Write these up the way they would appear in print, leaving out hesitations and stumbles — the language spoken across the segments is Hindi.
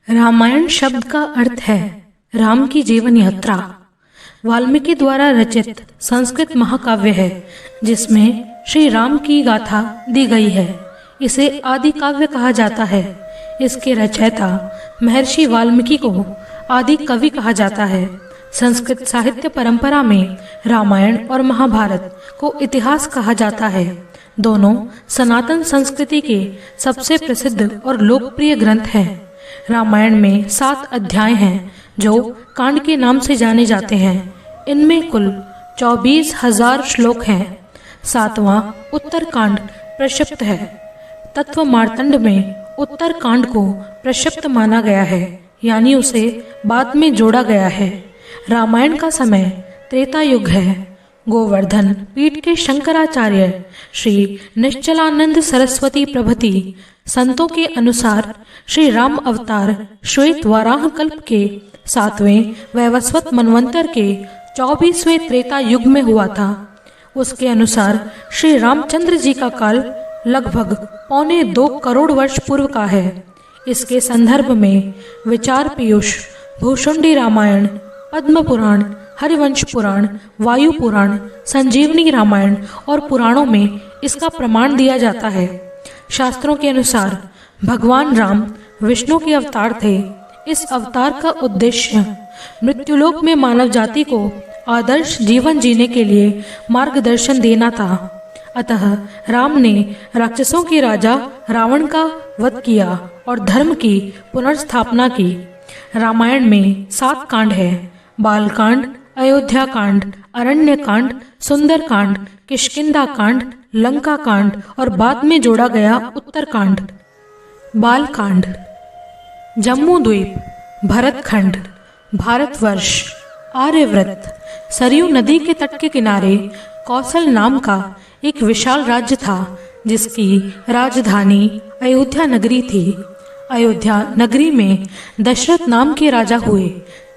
रामायण शब्द का अर्थ है राम की जीवन यात्रा। वाल्मीकि द्वारा रचित संस्कृत महाकाव्य है जिसमें श्री राम की गाथा दी गई है। इसे आदि काव्य कहा जाता है। इसके रचयिता महर्षि वाल्मीकि को आदि कवि कहा जाता है। संस्कृत साहित्य परंपरा में रामायण और महाभारत को इतिहास कहा जाता है। दोनों सनातन संस्कृति के सबसे प्रसिद्ध और लोकप्रिय ग्रंथ हैं। रामायण में 7 अध्याय हैं जो कांड के नाम से जाने जाते हैं। इनमें कुल 24,000 श्लोक हैं। 7वां उत्तरकांड प्रक्षिप्त है। तत्व मार्तंड में उत्तरकांड को प्रक्षिप्त माना गया है, यानी उसे बाद में जोड़ा गया है। रामायण का समय त्रेता युग है। गोवर्धन पीठ के शंकराचार्य श्री निश्चलानंद सरस्वती प्रभृति संतों के अनुसार श्री राम अवतार श्वेत वराह कल्प के 7वें वैवस्वत मनवंतर के 24वें त्रेता युग में हुआ था। उसके अनुसार श्री रामचंद्र जी का काल लगभग 2.25 करोड़ वर्ष पूर्व का है। इसके संदर्भ में विचार पीयूष, भूषुंडी रामायण, पद्म पुराण, हरिवंश पुराण, वायु पुराण, संजीवनी रामायण और पुराणों में इसका प्रमाण दिया जाता है। शास्त्रों के अनुसार भगवान राम विष्णु के अवतार थे। इस अवतार का उद्देश्य मृत्युलोक में मानव जाति को आदर्श जीवन जीने के लिए मार्गदर्शन देना था। अतः राम ने राक्षसों के राजा रावण का वध किया और धर्म की पुनर्स्थापना की। रामायण में 7 कांड है। बालकांड, अयोध्या कांड, अरण्य कांड, सुंदर कांड, किष्किंधा कांड, लंका कांड और बाद में जोड़ा गया उत्तरकांड। बालकांड। जम्मू द्वीप, भरतखंड, भारतवर्ष, आर्यव्रत, सरयू नदी के तट के किनारे कौशल नाम का एक विशाल राज्य था जिसकी राजधानी अयोध्या नगरी थी। अयोध्या नगरी में दशरथ नाम के राजा हुए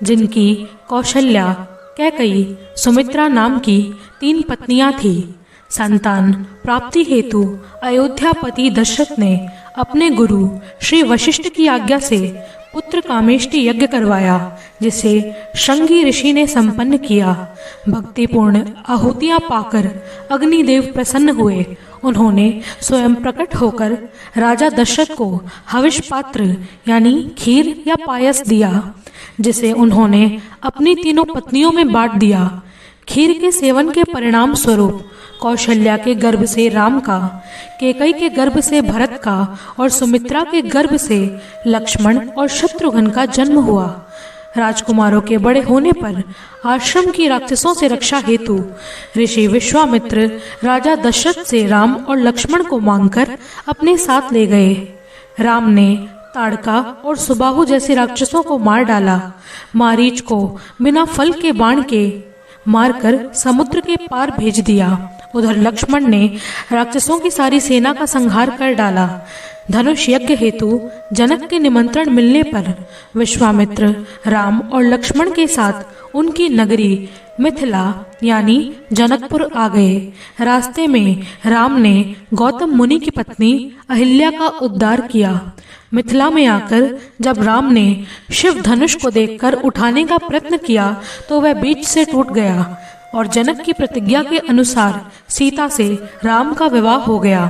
जिनकी कौशल्या, कैकई, सुमित्रा नाम की 3 पत्नियां थीं। संतान प्राप्ति हेतु अयोध्यापति दशरथ ने अपने गुरु श्री वशिष्ठ की आज्ञा से पुत्र कामेष्टि यज्ञ करवाया, जिसे शृंगी ऋषि ने संपन्न किया। भक्तिपूर्ण आहुतियां पाकर अग्निदेव प्रसन्न हुए। उन्होंने स्वयं प्रकट होकर राजा दशरथ को हविष पात्र यानी खीर या पायस दिया, जिसे उन्होंने अपनी 3 पत्नियों में बांट दिया। खीर के सेवन के परिणाम स्वरूप कौशल्या के गर्भ से राम का, कैकई के गर्भ से भरत का और सुमित्रा के गर्भ से लक्ष्मण और शत्रुघ्न का जन्म हुआ। राजकुमारों के बड़े होने पर आश्रम की राक्षसों से रक्षा हेतु ऋषि विश्वामित्र राजा दशरथ से राम और लक्ष्मण को मांगकर अपने साथ ले गए। राम ने ताड़का और सुबाहु जैसे राक्षसों को मार डाला। मारीच को बिना फल के बाण के मारकर समुद्र के पार भेज दिया। उधर लक्ष्मण ने राक्षसों की सारी सेना का संहार कर डाला। धनुष यज्ञ हेतु जनक के निमंत्रण मिलने पर विश्वामित्र राम और लक्ष्मण के साथ उनकी नगरी मिथिला यानी जनकपुर आ गए। रास्ते में राम ने गौतम मुनि की पत्नी अहिल्या का उद्धार किया। मिथिला में आकर जब राम ने शिव धनुष को देखकर उठाने का प्रयत्न किया तो वह बीच से टूट गया और जनक की प्रतिज्ञा के अनुसार सीता से राम का विवाह हो गया।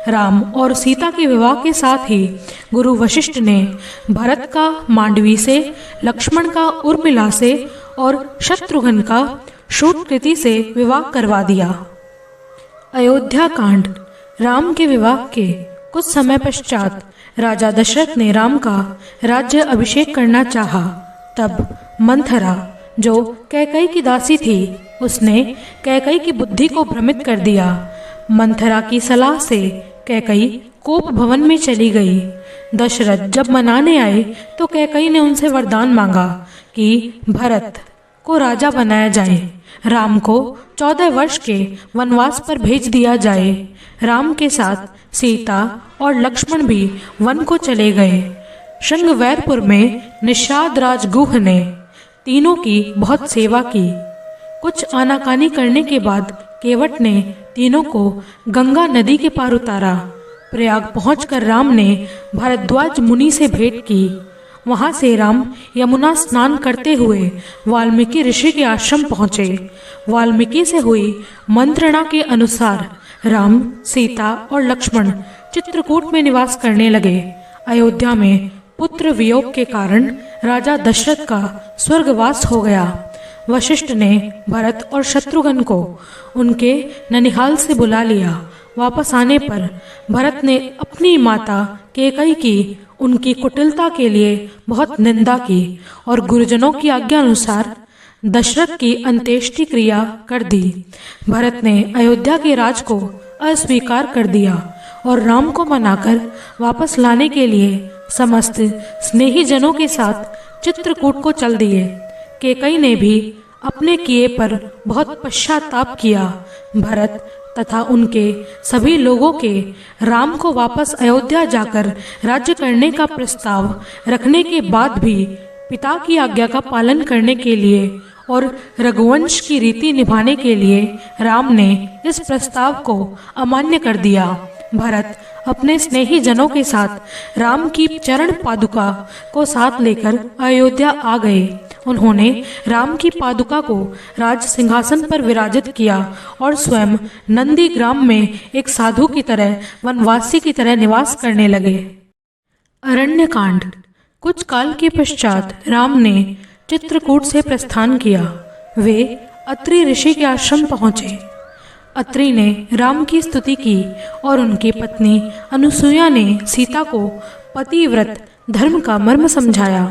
राम और सीता के विवाह के साथ ही गुरु वशिष्ठ ने भरत का मांडवी से, लक्ष्मण का उर्मिला से और शत्रुघ्न का शूटकृति से विवाह करवा दिया। अयोध्या कांड। राम के विवाह के कुछ समय पश्चात राजा दशरथ ने राम का राज्य अभिषेक करना चाहा। तब मंथरा, जो कैकई की दासी थी, उसने कैकई की बुद्धि को भ्रमित कर दिया। मंथरा की सलाह से कैकई कोप भवन में चली गई। दशरथ जब मनाने आए तो कैकई ने उनसे वरदान मांगा कि भरत को राजा बनाया जाए, राम को 14 वर्ष के वनवास पर भेज दिया जाए। राम के साथ सीता और लक्ष्मण भी वन को चले गए। श्रृंगवेरपुर में निषाद राजगुह ने तीनों की बहुत सेवा की। कुछ आनाकानी करने के बाद केवट ने तीनों को गंगा नदी के पार उतारा। प्रयाग पहुंचकर राम ने भारद्वाज मुनि से भेंट की। वहां से राम यमुना स्नान करते हुए वाल्मीकि ऋषि के आश्रम पहुँचे। वाल्मीकि से हुई मंत्रणा के अनुसार राम, सीता और लक्ष्मण चित्रकूट में निवास करने लगे। अयोध्या में पुत्र वियोग के कारण राजा दशरथ का स्वर्गवास हो गया। वशिष्ठ ने भरत और शत्रुघ्न को उनके ननिहाल से बुला लिया। वापस आने पर भरत ने अपनी माता कैकेयी की उनकी कुटिलता के लिए बहुत निंदा की और गुरुजनों की आज्ञा अनुसार दशरथ की अंत्येष्टि क्रिया कर दी। भरत ने अयोध्या के राज को अस्वीकार कर दिया और राम को मनाकर वापस लाने के लिए समस्त स्नेही जनों के साथ चित्रकूट को चल दिए। कैकेयी ने भी अपने किए पर बहुत पश्चाताप किया। भरत तथा उनके सभी लोगों के राम को वापस अयोध्या जाकर राज्य करने का प्रस्ताव रखने के बाद भी पिता की आज्ञा का पालन करने के लिए और रघुवंश की रीति निभाने के लिए राम ने इस प्रस्ताव को अमान्य कर दिया। भरत अपने स्नेही जनों के साथ राम की चरण पादुका को साथ लेकर अयोध्या आ गए। उन्होंने राम की पादुका को राज सिंहासन पर विराजित किया और स्वयं नंदी ग्राम में एक साधु की तरह वनवासी की तरह निवास करने लगे। अरण्यकांड। कुछ काल के पश्चात राम ने चित्रकूट से प्रस्थान किया। वे अत्रि ऋषि के आश्रम पहुँचे। अत्रि ने राम की स्तुति की और उनकी पत्नी अनुसुईया ने सीता को पतिव्रत धर्म का मर्म समझाया।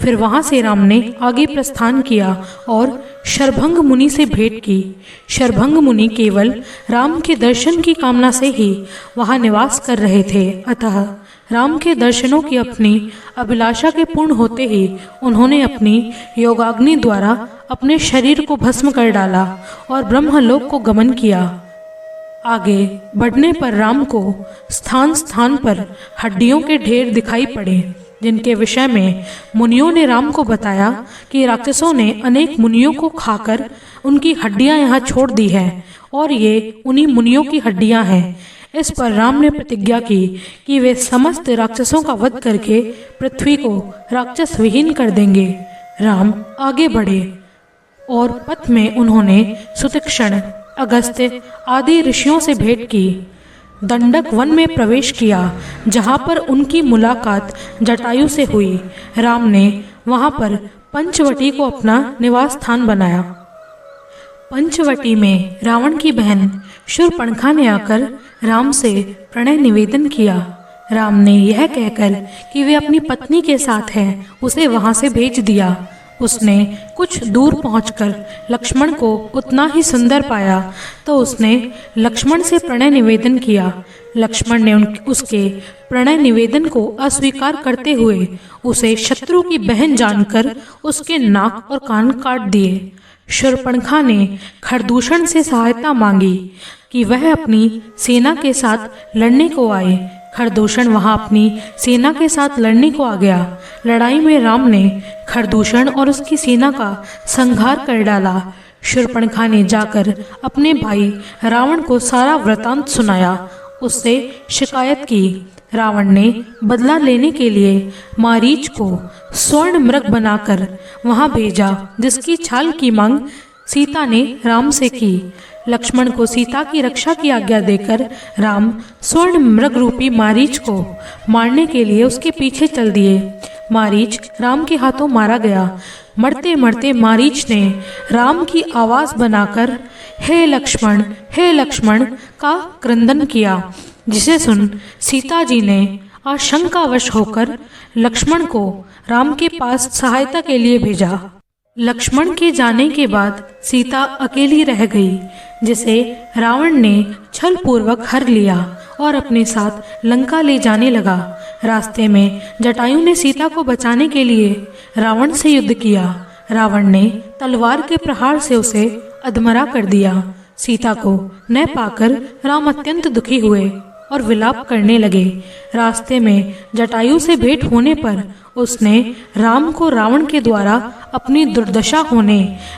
फिर वहां से राम ने आगे प्रस्थान किया और शरभंग मुनि से भेंट की। शरभंग मुनि केवल राम के दर्शन की कामना से ही वहां निवास कर रहे थे। अतः राम के दर्शनों की अपनी अभिलाषा के पूर्ण होते ही उन्होंने अपनी योगाग्नि द्वारा अपने शरीर को भस्म कर डाला और ब्रह्मलोक को गमन किया। आगे बढ़ने पर राम को स्थान स्थान पर हड्डियों के ढेर दिखाई पड़े, जिनके विषय में मुनियों ने राम को बताया कि राक्षसों ने अनेक मुनियों को खाकर उनकी हड्डियां यहाँ छोड़ दी हैं और ये उन्हीं मुनियों की हड्डियां हैं। इस पर राम ने प्रतिज्ञा की कि वे समस्त राक्षसों का वध करके पृथ्वी को राक्षस विहीन कर देंगे। राम आगे बढ़े और पथ में उन्होंने सुतीक्षण, अगस्त्य आदि ऋषियों से भेंट की। दंडक वन में प्रवेश किया, जहाँ पर उनकी मुलाकात जटायु से हुई। राम ने वहाँ पर पंचवटी को अपना निवास स्थान बनाया। पंचवटी में रावण की बहन शूर्पणखा ने आकर राम से प्रणय निवेदन किया। राम ने यह कहकर कि वे अपनी पत्नी के साथ हैं उसे वहां से भेज दिया। उसने कुछ दूर पहुंचकर लक्ष्मण को उतना ही सुंदर पाया तो उसने लक्ष्मण से प्रणय निवेदन किया। लक्ष्मण ने उसके प्रणय निवेदन को अस्वीकार करते हुए उसे शत्रु की बहन जानकर उसके नाक और कान काट दिए। शूर्पणखा ने खरदूषण से सहायता मांगी कि वह अपनी सेना के साथ लड़ने को आए। खरदूषण वहां अपनी सेना के साथ लड़ने को आ गया। लड़ाई में राम ने खरदूषण और उसकी सेना का संहार कर डाला। शूर्पणखा ने जाकर अपने भाई रावण को सारा वृतांत सुनाया, उससे शिकायत की। रावण ने बदला लेने के लिए मारीच को स्वर्ण मृग बनाकर वहां भेजा, जिसकी छाल की मांग सीता ने राम से की। लक्ष्मण को सीता की रक्षा की आज्ञा देकर राम स्वर्ण मृग रूपी मारीच को मारने के लिए उसके पीछे चल दिए। मारीच राम के हाथों मारा गया। मरते मरते मारीच ने राम की आवाज बनाकर हे लक्ष्मण का क्रंदन किया, जिसे सुन सीता जी ने आशंकावश होकर लक्ष्मण को राम के पास सहायता के लिए भेजा। लक्ष्मण के जाने के बाद सीता अकेली रह गई, जिसे रावण ने छल पूर्वक हर लिया और अपने साथ लंका ले जाने लगा। रास्ते में जटायु ने सीता को बचाने के लिए रावण से युद्ध किया। रावण ने तलवार के प्रहार से उसे अधमरा कर दिया। सीता को न पाकर राम अत्यंत दुखी हुए और विलाप करने लगे। रास्ते में जटायु से भेंट होने पर उसने राम को रावण के द्वारा अपनी दुर्दशा होने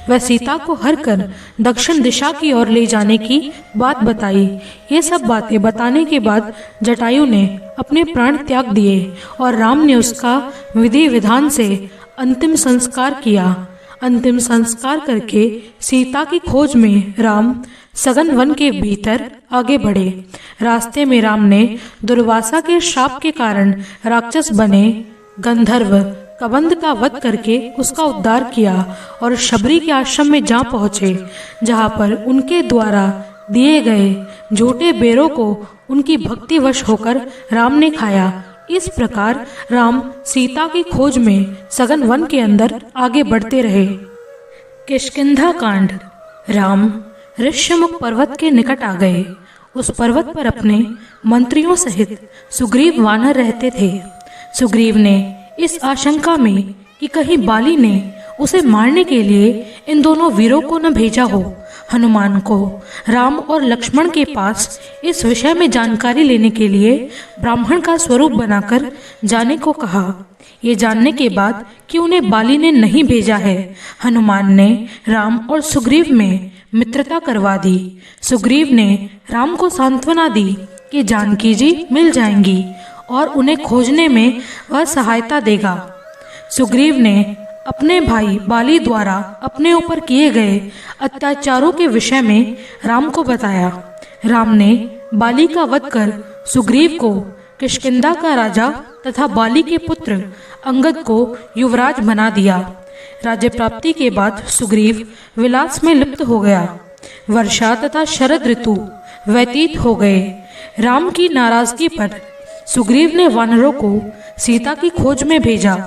व सीता को हर कर दक्षिण दिशा की ओर ले जाने की बात बताई। ये सब बातें बताने के बाद जटायु ने अपने प्राण त्याग दिए और राम ने उसका विधि विधान से अंतिम संस्कार किया। अंतिम संस्कार करके सीता की खोज में राम सघन वन के भीतर आगे बढ़े। रास्ते में राम ने दुर्वासा के श्राप के कारण राक्षस बने गंधर्व कबंध का वध करके उसका उद्धार किया और शबरी के आश्रम में जा पहुँचे, जहाँ पर उनके द्वारा दिए गए झूठे बेरों को उनकी भक्तिवश होकर राम ने खाया। इस प्रकार राम सीता की खोज में सघन वन के अंदर आगे बढ़ते रहे। किष्किंधा कांड। राम ऋष्यमुख पर्वत के निकट आ गए। उस पर्वत पर अपने मंत्रियों सहित सुग्रीव वानर रहते थे। सुग्रीव ने इस आशंका में कि कहीं बाली ने उसे मारने के लिए इन दोनों वीरों को न भेजा हो, हनुमान को राम और लक्ष्मण के पास इस विषय में जानकारी लेने के लिए ब्राह्मण का स्वरूप बनाकर जाने को कहा। ये जानने के बाद कि उन्हें बाली ने नहीं भेजा है, हनुमान ने राम और सुग्रीव में मित्रता करवा दी। सुग्रीव ने राम को सांत्वना दी कि जानकी जी मिल जाएंगी और उन्हें खोजने में वह सहायता देगा। सुग्रीव ने अपने भाई बाली द्वारा अपने ऊपर किए गए अत्याचारों के विषय में राम को बताया। राम ने बाली का वध कर सुग्रीव को किष्किंधा का राजा तथा बाली के पुत्र अंगद को युवराज बना दिया। राज्य प्राप्ति के बाद सुग्रीव विलास में लिप्त हो गया। वर्षा तथा शरद ऋतु व्यतीत हो गए। राम की नाराजगी पर सुग्रीव ने वानरों को सीता की खोज में भेजा।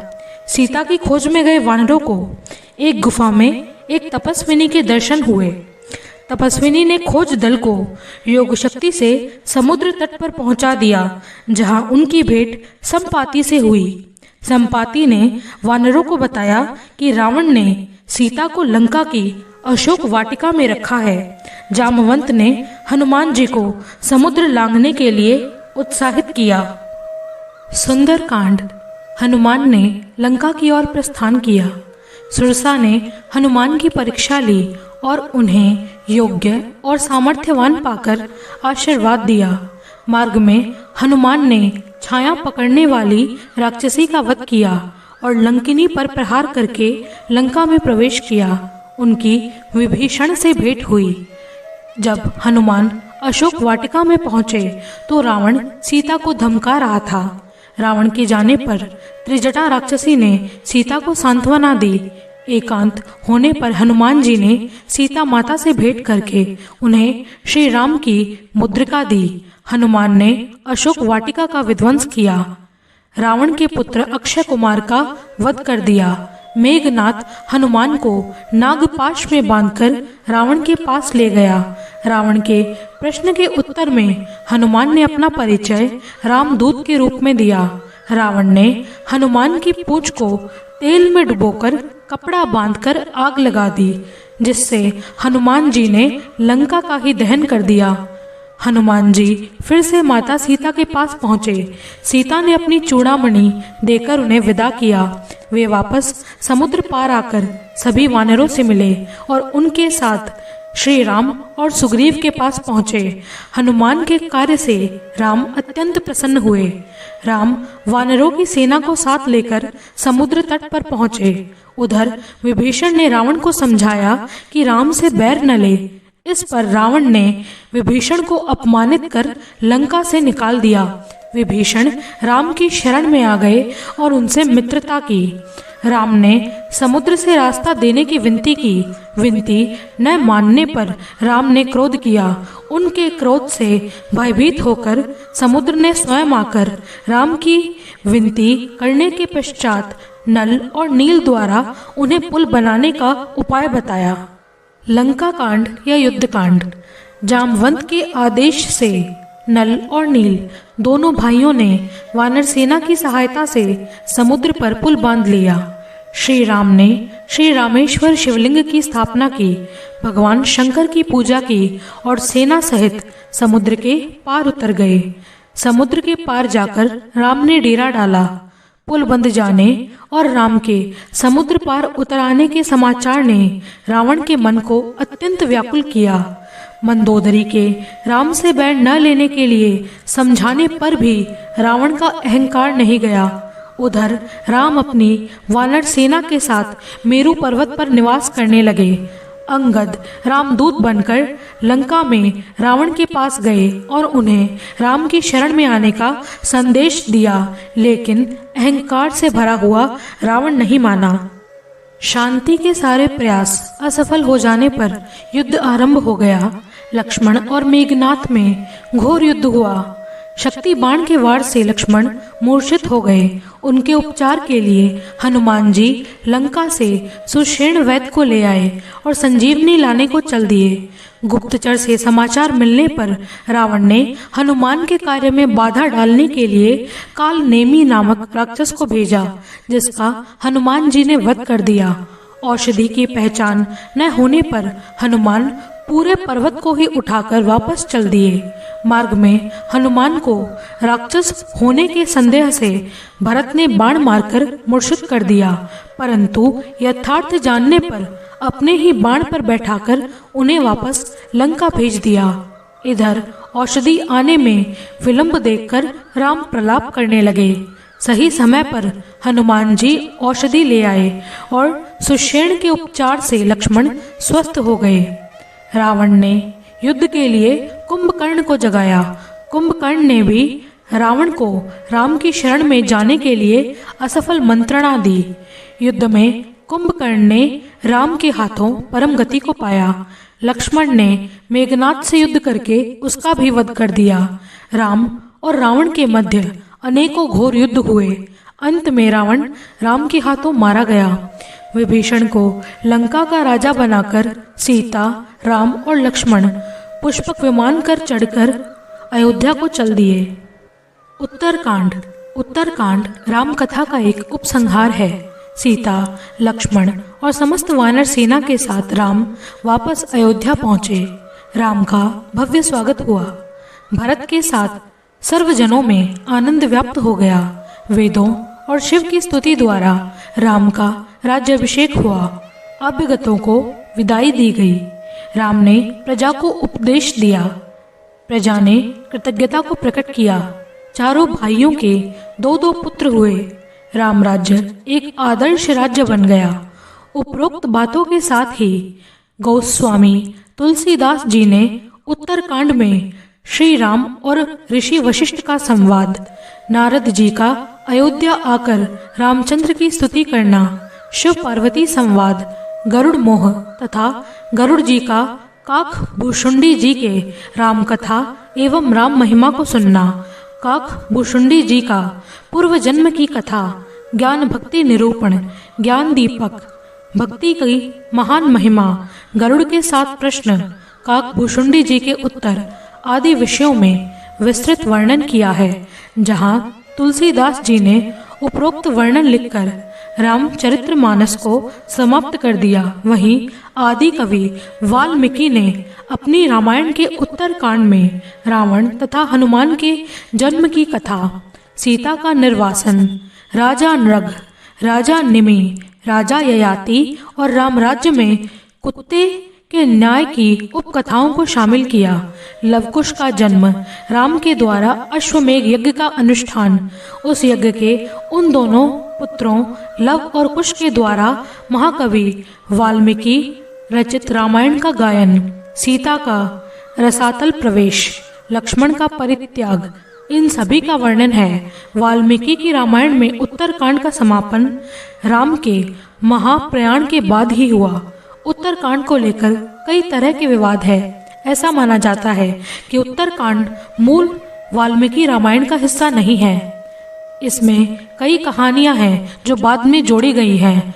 सीता की खोज में गए वानरों को एक गुफा में एक तपस्विनी के दर्शन हुए। तपस्विनी ने खोज दल को योग शक्ति से समुद्र तट पर पहुंचा दिया, जहां उनकी भेंट संपाति से हुई। संपाति ने वानरों को बताया कि रावण ने सीता को लंका की अशोक वाटिका में रखा है। जामवंत ने हनुमान जी को समुद्र लांघने के लिए उत्साहित किया। सुंदर कांड। हनुमान ने लंका की ओर प्रस्थान किया। सुरसा ने हनुमान की परीक्षा ली और उन्हें योग्य और सामर्थ्यवान पाकर आशीर्वाद दिया। मार्ग में हनुमान ने छाया पकड़ने वाली राक्षसी का वध किया और लंकिनी पर प्रहार करके लंका में प्रवेश किया। उनकी विभीषण से भेंट हुई। जब हनुमान अशोक वाटिका में पहुंचे तो रावण सीता को धमका रहा था। रावण के जाने पर त्रिजटा राक्षसी ने सीता को सांत्वना दी। एकांत होने पर हनुमान जी ने सीता माता से भेंट करके उन्हें श्री राम की मुद्रिका दी। हनुमान ने अशोक वाटिका का विध्वंस किया। रावण के पुत्र अक्षय कुमार का वध कर दिया। मेघनाथ हनुमान को नागपाश में बांधकर रावण के पास ले गया। रावण के प्रश्न के उत्तर में हनुमान ने अपना परिचय रामदूत के रूप में दिया। रावण ने हनुमान की पूंछ को तेल में डुबोकर कपड़ा बांधकर आग लगा दी, जिससे हनुमान जी ने लंका का ही दहन कर दिया। हनुमान जी फिर से माता सीता के पास पहुंचे। सीता ने अपनी चूड़ामणि देकर उन्हें विदा किया। वे वापस समुद्र पार आकर सभी वानरों से मिले और उनके साथ श्री राम और सुग्रीव के पास पहुंचे। हनुमान के कार्य से राम अत्यंत प्रसन्न हुए। राम वानरों की सेना को साथ लेकर समुद्र तट पर पहुंचे। उधर विभीषण ने रावण को समझाया कि राम से बैर न ले। इस पर रावण ने विभीषण को अपमानित कर लंका से निकाल दिया। विभीषण राम की शरण में आ गए और उनसे मित्रता की। राम ने समुद्र से रास्ता देने की विनती की। विनती न मानने पर राम ने क्रोध किया। उनके क्रोध से भयभीत होकर समुद्र ने स्वयं आकर राम की विनती करने के पश्चात नल और नील द्वारा उन्हें पुल बनाने का उपाय बताया। लंका कांड या युद्ध कांड। जामवंत के आदेश से नल और नील दोनों भाइयों ने वानर सेना की सहायता से समुद्र पर पुल बांध लिया। श्री राम ने श्री रामेश्वर शिवलिंग की स्थापना की, भगवान शंकर की पूजा की और सेना सहित समुद्र के पार उतर गए। समुद्र के पार जाकर राम ने डेरा डाला। पुल बंध जाने और राम के समुद्र पार उतर आने के समाचार ने रावण के मन को अत्यंत व्याकुल किया। मंदोदरी के राम से बैर न लेने के लिए समझाने पर भी रावण का अहंकार नहीं गया। उधर राम अपनी वानर सेना के साथ मेरु पर्वत पर निवास करने लगे। अंगद रामदूत बनकर लंका में रावण के पास गए और उन्हें राम की शरण में आने का संदेश दिया, लेकिन अहंकार से भरा हुआ रावण नहीं माना। शांति के सारे प्रयास असफल हो जाने पर युद्ध आरंभ हो गया। लक्ष्मण और मेघनाथ में घोर युद्ध हुआ। शक्ति बाण के वार से लक्ष्मण मूर्छित हो गए। उनके उपचार के लिए हनुमान जी लंका से सुषेण वैद्य को ले आए और संजीवनी लाने को चल दिए। गुप्तचर से समाचार मिलने पर रावण ने हनुमान के कार्य में बाधा डालने के लिए काल नेमी नामक राक्षस को भेजा, जिसका हनुमान जी ने वध कर दिया। औषधि की पहचान न होने पर हनुमान पूरे पर्वत को ही उठाकर वापस चल दिए। मार्ग में हनुमान को राक्षस होने के संदेह से भरत ने बाण मारकर मूर्छित कर दिया, परंतु यथार्थ जानने पर अपने ही बाण पर बैठाकर उन्हें वापस लंका भेज दिया। इधर औषधि आने में विलंब देखकर राम प्रलाप करने लगे। सही समय पर हनुमान जी औषधि ले आए और सुषेण के उपचार से लक्ष्मण स्वस्थ हो गए। रावण ने युद्ध के लिए कुंभकर्ण को जगाया। कुंभकर्ण ने भी रावण को राम की शरण में जाने के लिए असफल मंत्रणा दी। युद्ध में कुंभकर्ण ने राम के हाथों परम गति को पाया। लक्ष्मण ने मेघनाथ से युद्ध करके उसका भी वध कर दिया। राम और रावण के मध्य अनेकों घोर युद्ध हुए। अंत में रावण राम के हाथों मारा गया। विभीषण को लंका का राजा बनाकर सीता, राम और लक्ष्मण पुष्पक विमान कर चढ़कर अयोध्या को चल दिए। उत्तरकांड राम कथा का एक उपसंहार है। सीता, लक्ष्मण और समस्त वानर सेना के साथ राम वापस अयोध्या पहुंचे। राम का भव्य स्वागत हुआ। भरत के साथ सर्वजनों में आनंद व्याप्त हो गया। वेदों और शिव की स्तुति द्वारा राम का राज्याभिषेक हुआ। अभ्यगतों को विदाई दी गई। राम ने प्रजा को उपदेश दिया। प्रजा ने कृतज्ञता को प्रकट किया। चारों भाइयों के 2-2 पुत्र हुए। राम राज्य एक आदर्श राज्य बन गया। उपरोक्त बातों के साथ ही गोस्वामी तुलसीदास जी ने उत्तरकांड में श्री राम और ऋषि वशिष्ठ का संवाद, नारद जी का अयोध्या आकर रामचंद्र की स्तुति करना, शिव पार्वती संवाद, गरुड़ मोह तथा गरुड़ जी का काक भुषुंडी जी के राम कथा एवं राम महिमा को सुनना, काक भुषुंडी जी का पूर्व जन्म की कथा, ज्ञान भक्ति निरूपण, ज्ञान दीपक, भक्ति की महान महिमा, गरुड़ के 7 प्रश्न, काक भुषुंडी जी के उत्तर आदि विषयों में विस्तृत वर्णन किया है। जहाँ तुलसीदास जी ने उपरोक्त वर्णन लिखकर रामचरितमानस को समाप्त कर दिया, वहीं आदि कवि वाल्मीकि ने अपनी रामायण के उत्तरकांड में रावण तथा हनुमान के जन्म की कथा, सीता का निर्वासन, राजा नृग, राजा निमि, राजा ययाति और राम राज्य में कुत्ते के न्याय की उपकथाओं को शामिल किया। लवकुश का जन्म, राम के द्वारा अश्वमेघ यज्ञ का अनुष्ठान, उस यज्ञ के उन दोनों पुत्रों लव और कुश के द्वारा महाकवि वाल्मीकि रचित रामायण का गायन, सीता का रसातल प्रवेश, लक्ष्मण का परित्याग, इन सभी का वर्णन है। वाल्मीकि की रामायण में उत्तरकांड का समापन राम के महाप्रयाण के बाद ही हुआ। उत्तरकांड को लेकर कई तरह के विवाद है। ऐसा माना जाता है कि उत्तरकांड मूल वाल्मीकि रामायण का हिस्सा नहीं है। इसमें कई कहानियां हैं जो बाद में जोड़ी गई हैं।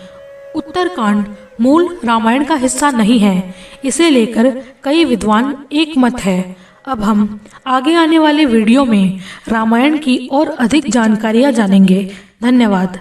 उत्तरकांड मूल रामायण का हिस्सा नहीं है, इसे लेकर कई विद्वान एक मत है। अब हम आगे आने वाले वीडियो में रामायण की और अधिक जानकारियां जानेंगे। धन्यवाद।